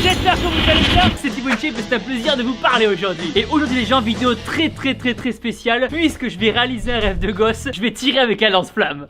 J'espère que vous allez bien, c'est Thibaut et c'est un plaisir de vous parler aujourd'hui. Et aujourd'hui les gens, vidéo très spéciale, puisque je vais réaliser un rêve de gosse. Je vais tirer avec un lance-flamme.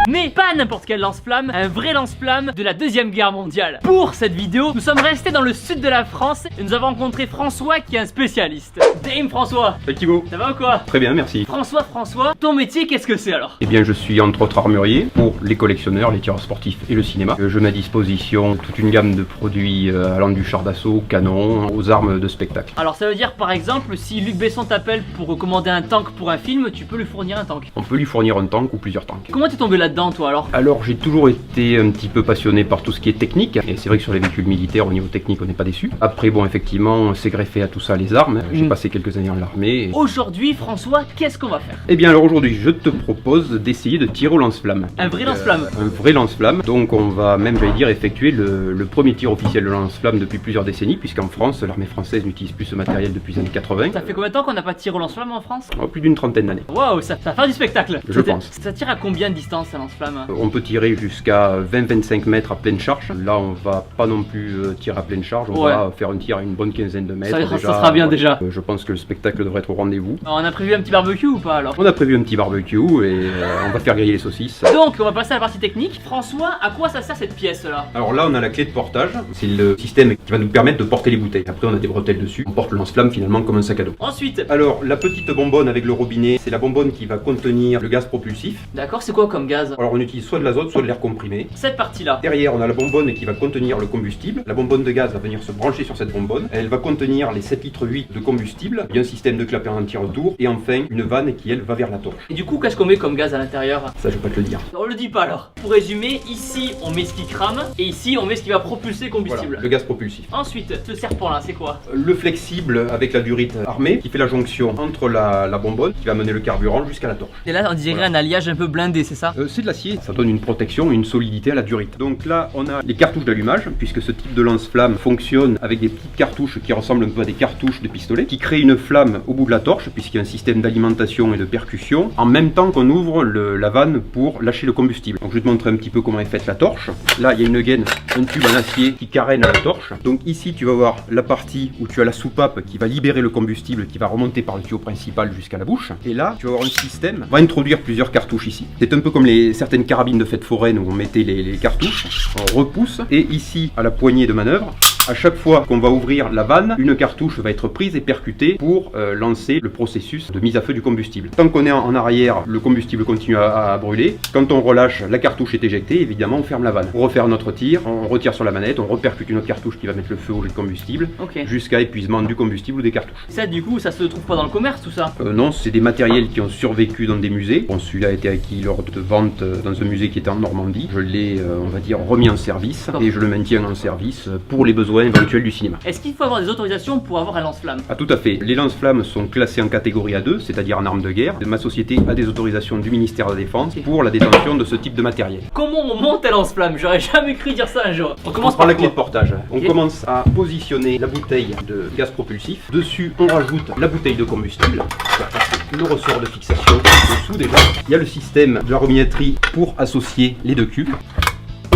Mais pas n'importe quel lance-flamme, un vrai lance-flamme de la Deuxième Guerre mondiale. Pour cette vidéo, nous sommes restés dans le sud de la France et nous avons rencontré François qui est un spécialiste. Dame François. Salut Thibaut. Ça va ou quoi? Très bien, merci. François, ton métier qu'est-ce que c'est alors? Eh bien je suis entre autres armurier pour les collectionneurs, les tireurs sportifs et le cinéma. Je mets à disposition toute une gamme de produits allant du char d'assaut, canon, aux armes de spectacle. Alors ça veut dire par exemple si Luc Besson t'appelle pour recommander un tank pour un film, tu peux lui fournir un tank? On peut lui fournir un tank ou plusieurs tanks. Comment t'es tombé là-dedans toi alors? Alors j'ai toujours été un petit peu passionné par tout ce qui est technique, et c'est vrai que sur les véhicules militaires au niveau technique on n'est pas déçu. Après bon effectivement c'est greffé à tout ça les armes, j'ai passé quelques années en l'armée. Aujourd'hui François, qu'est-ce qu'on va faire? Eh bien alors aujourd'hui je te propose d'essayer de tirer au lance-flamme. Un vrai lance-flamme? Un vrai lance-flamme, donc on va même j'allais dire effectuer le premier tir officiel de lance-flamme depuis plusieurs décennies, puisqu'en France l'armée française n'utilise plus ce matériel depuis les années 80. Ça fait combien de temps qu'on n'a pas tiré au lance-flamme en France? Plus d'une trentaine d'années. Waouh, ça va faire du spectacle. Je pense. Ça tire à combien de distance un lance-flamme? On peut tirer jusqu'à 20-25 mètres à pleine charge. Là on va pas non plus tirer à pleine charge, on va faire un tir à une bonne quinzaine de mètres. Ça sera bien déjà. Je pense que le spectacle devrait être au rendez-vous. On a prévu un petit barbecue ou pas alors? On a prévu un petit barbecue et on va faire griller les saucisses. Donc on va passer à la partie technique. François, à quoi ça sert cette pièce là? Alors là on a la clé de portage, c'est le système qui va nous permettre de porter les bouteilles. Après on a des bretelles dessus, on porte le lance-flamme finalement comme un sac à dos. Ensuite, alors la petite bonbonne avec le robinet, c'est la bonbonne qui va contenir le gaz propulsif. D'accord, c'est quoi comme gaz? Alors on utilise soit de l'azote, soit de l'air comprimé. Cette partie là. Derrière on a la bonbonne qui va contenir le combustible. La bonbonne de gaz va venir se brancher sur cette bonbonne. Elle va contenir les 7 litres 8 de combustible. Il y a un système de clapet anti-retour. Et enfin une vanne qui elle va vers la torche. Et du coup qu'est-ce qu'on met comme gaz à l'intérieur? Ça je vais pas te le dire. On le dit pas alors. Pour résumer, ici on met ce qui crame et ici on met ce qui va propulser le combustible. Voilà, le gaz propulsif. Ensuite, ce serpent là c'est quoi? Le flexible avec la durite armée qui fait la jonction entre la bonbonne qui va mener le carburant jusqu'à la torche. Et là on dirait un alliage un peu blindé, c'est ça? C'est de l'acier, ça donne une protection, une solidité à la durite. Donc là on a les cartouches d'allumage, puisque ce type de lance-flamme fonctionne avec des petites cartouches qui ressemblent un peu à des cartouches de pistolet, qui créent une flamme au bout de la torche, puisqu'il y a un système d'alimentation et de percussion, en même temps qu'on ouvre la vanne pour lâcher le combustible. Donc je vais te montrer un petit peu comment est faite la torche. Là il y a une gaine, un tube en acier qui carène la torche. Donc ici tu vas voir la partie où tu as la soupape qui va libérer le combustible, qui va remonter par le tuyau principal jusqu'à la bouche. Et là tu vas avoir un système, on va introduire plusieurs cartouches ici. C'est un peu comme certaines carabines de fête foraine où on mettait les cartouches, on repousse, et ici à la poignée de manœuvre, à chaque fois qu'on va ouvrir la vanne, une cartouche va être prise et percutée pour lancer le processus de mise à feu du combustible. Tant qu'on est en arrière, le combustible continue à brûler. Quand on relâche, la cartouche est éjectée, évidemment on ferme la vanne. Pour refaire notre tir, on retire sur la manette, on repercute une autre cartouche qui va mettre le feu au jet de combustible, jusqu'à épuisement du combustible ou des cartouches. Ça du coup, ça se trouve pas dans le commerce tout ça? Non, c'est des matériels qui ont survécu dans des musées. Bon, celui-là a été acquis lors de ventes dans un musée qui était en Normandie. Je l'ai, on va dire, remis en service et je le maintiens en service pour les besoins éventuels du cinéma. Est-ce qu'il faut avoir des autorisations pour avoir un lance-flamme? Ah tout à fait. Les lance-flammes sont classés en catégorie A2, c'est-à-dire en armes de guerre. Ma société a des autorisations du ministère de la Défense pour la détention de ce type de matériel. Comment on monte un lance-flamme? J'aurais jamais cru dire ça un jour. On commence par la clé de portage. On commence à positionner la bouteille de gaz propulsif. Dessus, on rajoute la bouteille de combustible. On va passer le ressort de fixation dessous déjà. Il y a le système de la robinetterie pour associer les deux cubes.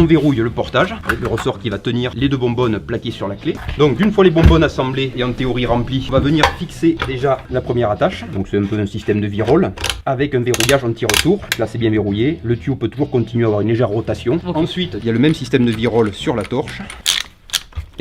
On verrouille le portage avec le ressort qui va tenir les deux bonbonnes plaquées sur la clé. Donc une fois les bonbonnes assemblées et en théorie remplies, on va venir fixer déjà la première attache. Donc c'est un peu un système de virole avec un verrouillage anti-retour. Là c'est bien verrouillé, le tuyau peut toujours continuer à avoir une légère rotation. Ensuite il y a le même système de virole sur la torche.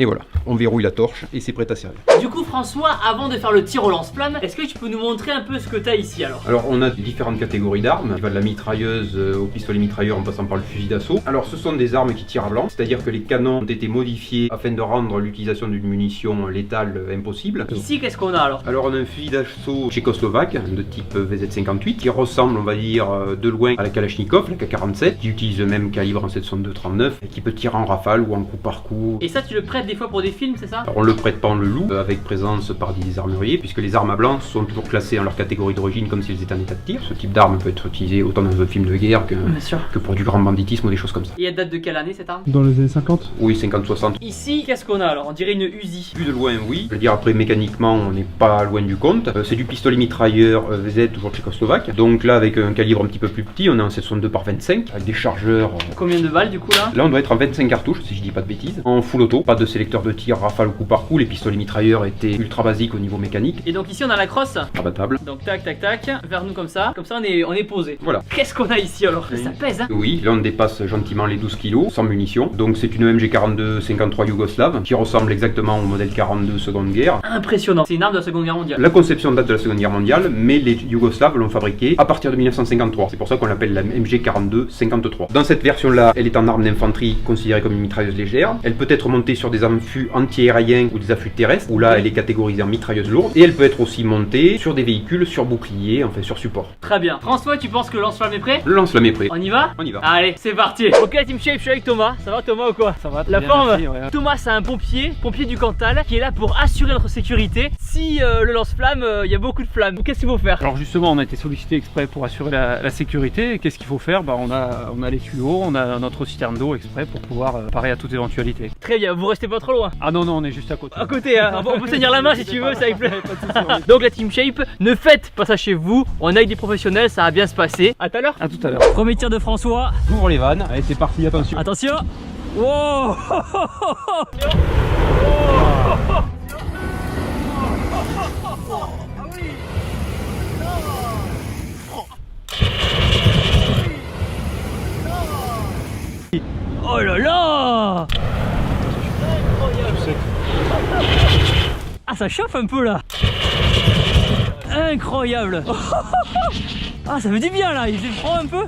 Et voilà, on verrouille la torche et c'est prêt à servir. Du coup François, avant de faire le tir au lance-flamme, est-ce que tu peux nous montrer un peu ce que tu as ici alors? Alors on a différentes catégories d'armes, qui va de la mitrailleuse au pistolet mitrailleur en passant par le fusil d'assaut. Alors ce sont des armes qui tirent à blanc, c'est-à-dire que les canons ont été modifiés afin de rendre l'utilisation d'une munition létale impossible. Ici qu'est-ce qu'on a alors? Alors on a un fusil d'assaut tchécoslovaque de type VZ58 qui ressemble on va dire de loin à la Kalachnikov, la K47, qui utilise le même calibre en 762-39 et qui peut tirer en rafale ou en coup par coup. Et ça tu le prêtes des fois pour des films, c'est ça? Alors on le prête pas, on le loue avec présence par des armuriers, puisque les armes à blanc sont toujours classées en leur catégorie d'origine comme s'ils étaient en état de tir. Ce type d'arme peut être utilisé autant dans un film de guerre que pour du grand banditisme ou des choses comme ça. Et elle date de quelle année cette arme? Dans les années 50. Oui, 50-60. Ici, qu'est-ce qu'on a alors? On dirait une Uzi. Vu de loin, oui. Je veux dire, après, mécaniquement, on n'est pas loin du compte. C'est du pistolet mitrailleur VZ, toujours tchécoslovaque. Donc là, avec un calibre un petit peu plus petit, on est en 762 par 25, avec des chargeurs. Combien de balles du coup là? Là, on doit être en 25 cartouches, si je dis pas de bêtises. En full auto, pas de sélecteur de tir rafale au coup par coup, les pistolets mitrailleurs étaient ultra basiques au niveau mécanique. Et donc ici on a la crosse. Abattable. Donc tac tac tac, vers nous comme ça on est posé. Voilà. Qu'est-ce qu'on a ici alors? Ça pèse hein? Oui, là on dépasse gentiment les 12 kg, sans munitions. Donc c'est une MG42 53 yougoslave qui ressemble exactement au modèle 42 Seconde Guerre. Impressionnant. C'est une arme de la Seconde Guerre mondiale. La conception date de la Seconde Guerre mondiale, mais les Yougoslaves l'ont fabriquée à partir de 1953. C'est pour ça qu'on l'appelle la MG42 53. Dans cette version-là, elle est en arme d'infanterie considérée comme une mitrailleuse légère. Elle peut être montée sur des affûts anti-aériens ou des affûts terrestres, où là elle est catégorisée en mitrailleuse lourde. Et elle peut être aussi montée sur des véhicules, sur bouclier, enfin sur support. Très bien. François, tu penses que le lance-flamme est prêt? Le lance-flamme est prêt. On y va? On y va. Allez, c'est parti. Ok, Team Shape, je suis avec Thomas. Ça va Thomas ou quoi? Ça va, La bien, forme merci, ouais. Thomas, c'est un pompier du Cantal qui est là pour assurer notre sécurité. Si le lance-flamme, il y a beaucoup de flammes, qu'est-ce qu'il faut faire? Alors justement, on a été sollicité exprès pour assurer la sécurité. Qu'est-ce qu'il faut faire? On a les tuyaux, on a notre citerne d'eau exprès pour pouvoir parer à toute éventualité. Très bien, vous restez pas trop loin. Ah non, on est juste à côté. À côté, hein. On peut tenir la main si tu veux, ça avec plaît. Pas de soucis, Donc la Team Shape, ne faites pas ça chez vous. On a eu des professionnels, ça va bien se passer. À tout à l'heure. À tout à l'heure. Premier tir de François. Ouvre les vannes. Allez, c'est parti, attention. Attention. Wow. Oh là là. Ah, ça chauffe un peu là. Incroyable. Ah, ça fait du bien là, il fait froid un peu.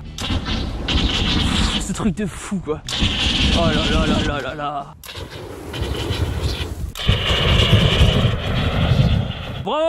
Ce truc de fou quoi. Oh là là là là là là. Bravo.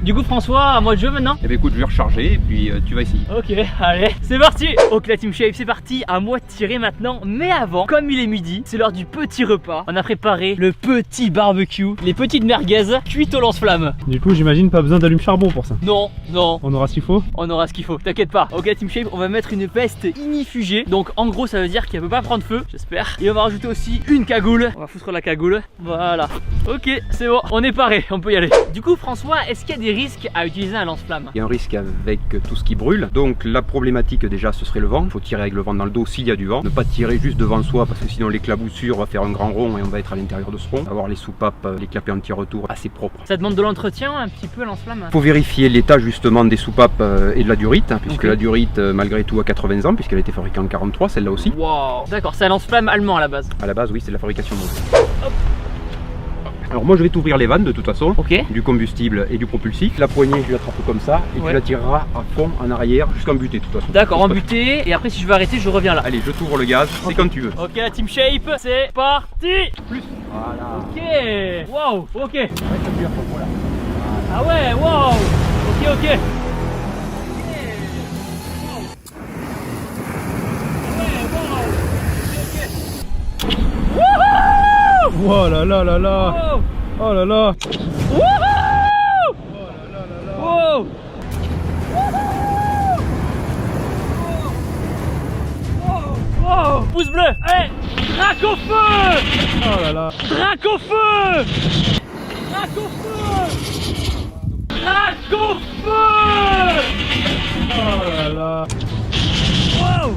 Du coup François, à moi de jeu maintenant. Eh bien écoute, je vais recharger et puis tu vas essayer. Ok, allez, c'est parti. Ok la Team Shape, c'est parti, à moi de tirer maintenant. Mais avant, comme il est midi, c'est l'heure du petit repas. On a préparé le petit barbecue, les petites merguez cuites au lance-flamme. Du coup, j'imagine pas besoin d'allume-charbon pour ça. Non, non, On aura ce qu'il faut. on aura ce qu'il faut, t'inquiète pas. Ok Team Shape, on va mettre une veste inifugée. Donc en gros ça veut dire qu'elle peut pas prendre feu, j'espère. Et on va rajouter aussi une cagoule. On va foutre la cagoule, voilà. Ok, c'est bon, on est paré, on peut y aller. Du coup François, est-ce qu'il y a des risques à utiliser un lance-flamme? Il y a un risque avec tout ce qui brûle. Donc la problématique déjà ce serait le vent. Il faut tirer avec le vent dans le dos s'il y a du vent. Ne pas tirer juste devant soi parce que sinon l'éclaboussure va faire un grand rond et on va être à l'intérieur de ce rond. Avoir les soupapes, les clapets anti-retour assez propres. Ça demande de l'entretien un petit peu lance-flamme? Il faut vérifier l'état justement des soupapes et de la durite, puisque Ok. la durite malgré tout a 80 ans puisqu'elle a été fabriquée en 43, celle-là aussi. Wow. D'accord, c'est un lance-flamme allemand à la base. À la base oui, c'est de la fabrication moderne. Alors moi je vais t'ouvrir les vannes de toute façon. Ok. Du combustible et du propulsif. La poignée je l'attrape comme ça et Ouais. tu la tireras à fond en arrière jusqu'en butée de toute façon. D'accord, en butée, et après si je veux arrêter, je reviens là. Allez, je t'ouvre le gaz, c'est quand tu veux. Ok, la Team Shape, c'est parti. Voilà. Ok. Wow. Ok. Ah ouais, wow. Ok, ok. Oh là là là là. Wow. Oh là là. Wouhou. Wow. Wow. Pouce bleu. Allez, drac au feu. Oh là là. Drac au feu. Drac au feu. Drac au feu. Oh là là. Wow.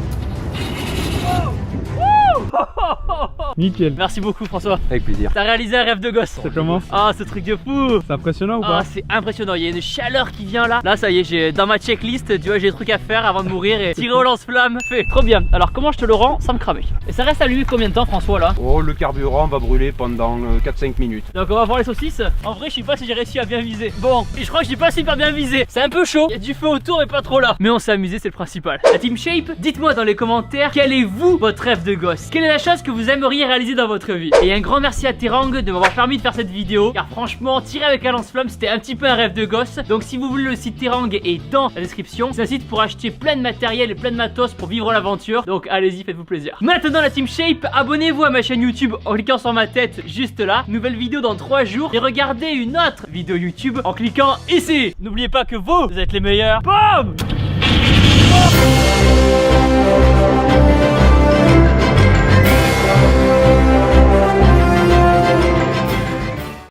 Nickel. Merci beaucoup François. Avec plaisir. T'as réalisé un rêve de gosse. Ça commence. Ah, ce truc de fou. C'est impressionnant ou Ah, pas? c'est impressionnant, il y a une chaleur qui vient là. Là, ça y est, j'ai dans ma checklist, tu vois, j'ai des trucs à faire avant de mourir et tirer au lance-flamme. Fait. Trop bien. Alors, comment je te le rends sans me cramer? Et ça reste allumé combien de temps, François, là? Oh, le carburant va brûler pendant 4-5 minutes. Donc, on va voir les saucisses. En vrai, je sais pas si j'ai réussi à bien viser. Bon, et je crois que j'ai pas super bien visé. C'est un peu chaud. Il y a du feu autour et pas trop là. Mais on s'est amusé, c'est le principal. La Team Shape, dites-moi dans les commentaires quel est vous votre rêve de gosse? Quelle est la chose que vous aimeriez réaliser dans votre vie? Et un grand merci à Terang de m'avoir permis de faire cette vidéo, car franchement, tirer avec un lance-flamme, c'était un petit peu un rêve de gosse. Donc si vous voulez, le site Terang est dans la description. C'est un site pour acheter plein de matériel et plein de matos pour vivre l'aventure. Donc allez-y, faites-vous plaisir. Maintenant la Team Shape, abonnez-vous à ma chaîne YouTube en cliquant sur ma tête juste là. Nouvelle vidéo dans 3 jours. Et regardez une autre vidéo YouTube en cliquant ici. N'oubliez pas que vous êtes les meilleurs. Boum!